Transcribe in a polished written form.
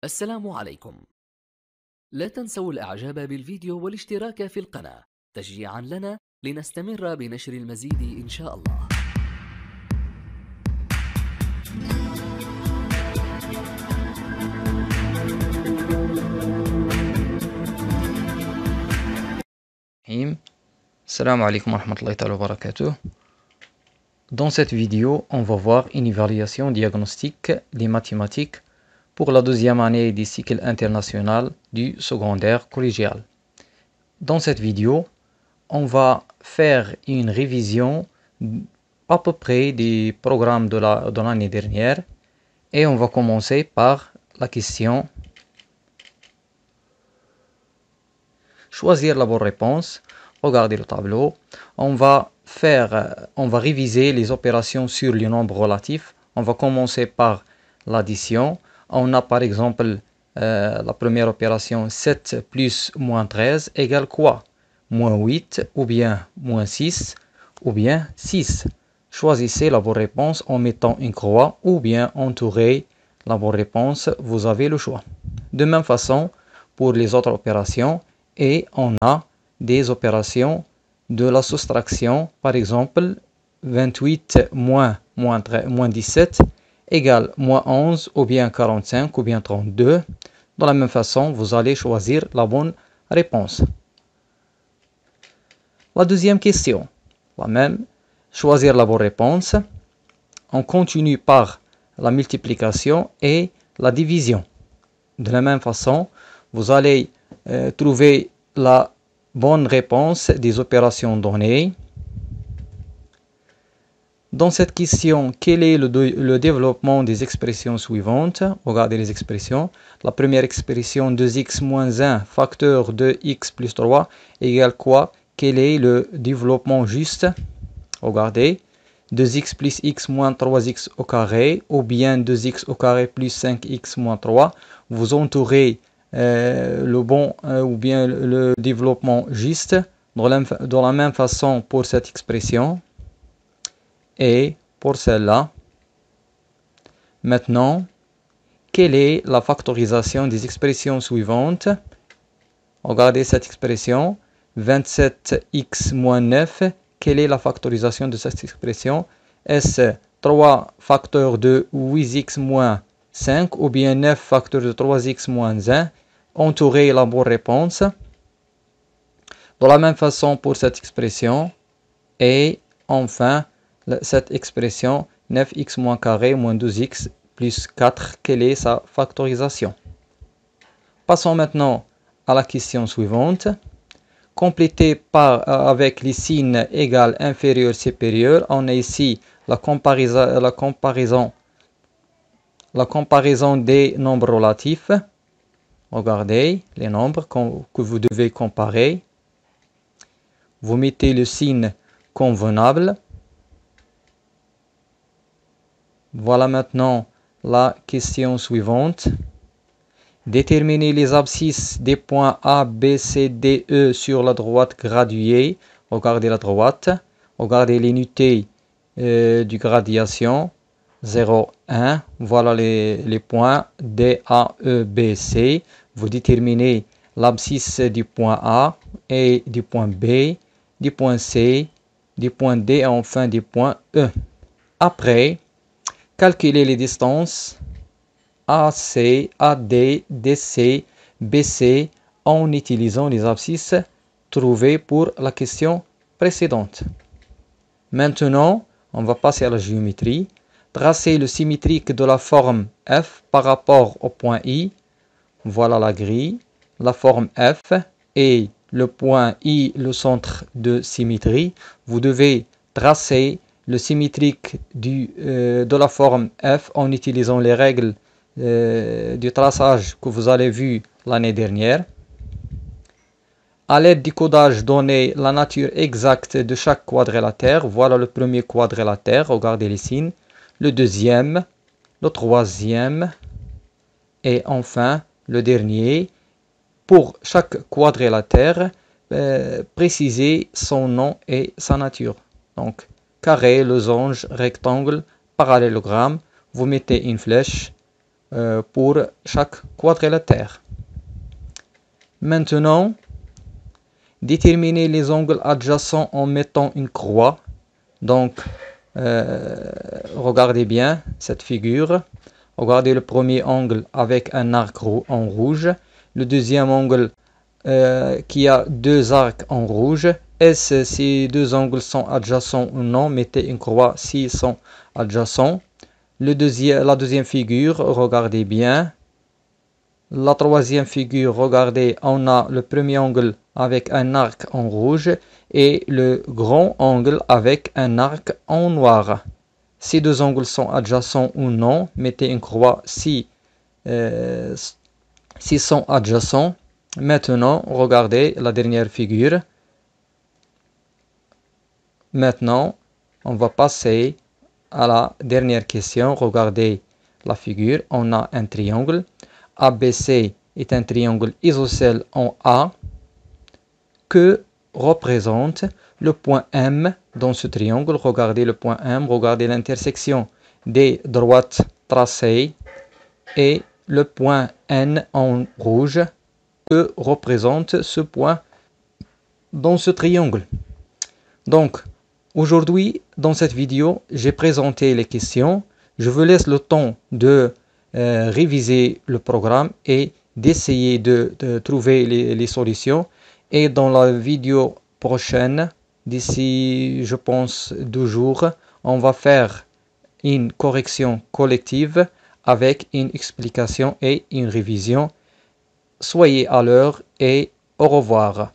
السلام عليكم. لا تنسوا الإعجاب بالفيديو والاشتراك في القناة تشجيعا لنا لنستمر بنشر المزيد إن شاء الله. Salam alaikum wa rahmatullahi wa barakatuh. Dans cette vidéo, on va voir une évaluation diagnostique des mathématiques pour la deuxième année du cycle international du secondaire collégial. Dans cette vidéo, on va faire une révision à peu près des programmes de l'année dernière et on va commencer par la question choisir la bonne réponse. Regardez le tableau. On va réviser les opérations sur les nombres relatifs. On va commencer par l'addition. On a par exemple la première opération 7 plus moins 13 égale quoi? Moins 8 ou bien moins 6 ou bien 6. Choisissez la bonne réponse en mettant une croix ou bien entourez la bonne réponse. Vous avez le choix. De même façon pour les autres opérations. Et on a des opérations de la soustraction, par exemple 28 moins 17 égale moins 11 ou bien 45 ou bien 32. De la même façon, vous allez choisir la bonne réponse. La deuxième question, la même, choisir la bonne réponse. On continue par la multiplication et la division. De la même façon, vous allez trouver la bonne réponse des opérations données. Dans cette question, quel est le développement des expressions suivantes? Regardez les expressions. La première expression 2x moins 1 facteur de x plus 3 égale quoi? Quel est le développement juste? Regardez. 2x plus x moins 3x au carré ou bien 2x au carré plus 5x moins 3. Vous entourez le bon ou bien le développement juste de la même façon pour cette expression et pour celle-là. Maintenant, quelle est la factorisation des expressions suivantes? Regardez cette expression 27x moins 9. Quelle est la factorisation de cette expression? Est-ce 3 facteurs de 8x moins 5 ou bien 9 facteurs de 3x moins 1? Entourez la bonne réponse. De la même façon pour cette expression. Et enfin, cette expression 9x moins carré moins 12x plus 4. Quelle est sa factorisation? Passons maintenant à la question suivante. Complétée avec les signes égal, inférieur, supérieur. On a ici la comparaison des nombres relatifs. Regardez les nombres que vous devez comparer. Vous mettez le signe convenable. Voilà maintenant la question suivante. Déterminer les abscisses des points A, B, C, D, E sur la droite graduée. Regardez la droite. Regardez l'unité du gradation. 0, 1. Voilà les points D, A, E, B, C. Vous déterminez l'abscisse du point A et du point B, du point C, du point D et enfin du point E. Après, calculez les distances AC, AD, DC, BC en utilisant les abscisses trouvées pour la question précédente. Maintenant, on va passer à la géométrie. Tracez le symétrique de la forme F par rapport au point I. Voilà la grille. La forme F et le point I, le centre de symétrie. Vous devez tracer le symétrique de la forme F en utilisant les règles du traçage que vous avez vu l'année dernière. À l'aide du codage, donnez la nature exacte de chaque quadrilatère. Voilà le premier quadrilatère, regardez les signes. Le deuxième, le troisième et enfin le dernier. Pour chaque quadrilatère, précisez son nom et sa nature. Donc, carré, losange, rectangle, parallélogramme. Vous mettez une flèche pour chaque quadrilatère. Maintenant, déterminer les angles adjacents en mettant une croix. Donc, regardez bien cette figure. Regardez le premier angle avec un arc en rouge. Le deuxième angle qui a deux arcs en rouge. Est-ce ces deux angles sont adjacents ou non? Mettez une croix s'ils sont adjacents. La deuxième figure, regardez bien. La troisième figure, regardez, on a le premier angle avec un arc en rouge et le grand angle avec un arc en noir. Ces deux angles sont adjacents ou non, mettez une croix si sont adjacents. Maintenant, regardez la dernière figure. Maintenant, on va passer à la dernière question. Regardez la figure. On a un triangle. ABC est un triangle isocèle en A. Que représente le point M dans ce triangle? Regardez le point M. Regardez l'intersection des droites tracées et le point N en rouge. Que représente ce point dans ce triangle? Donc, aujourd'hui, dans cette vidéo, j'ai présenté les questions. Je vous laisse le temps de réviser le programme et d'essayer de trouver les solutions. Et dans la vidéo prochaine, d'ici, je pense, 2 jours, on va faire une correction collective avec une explication et une révision. Soyez à l'heure et au revoir.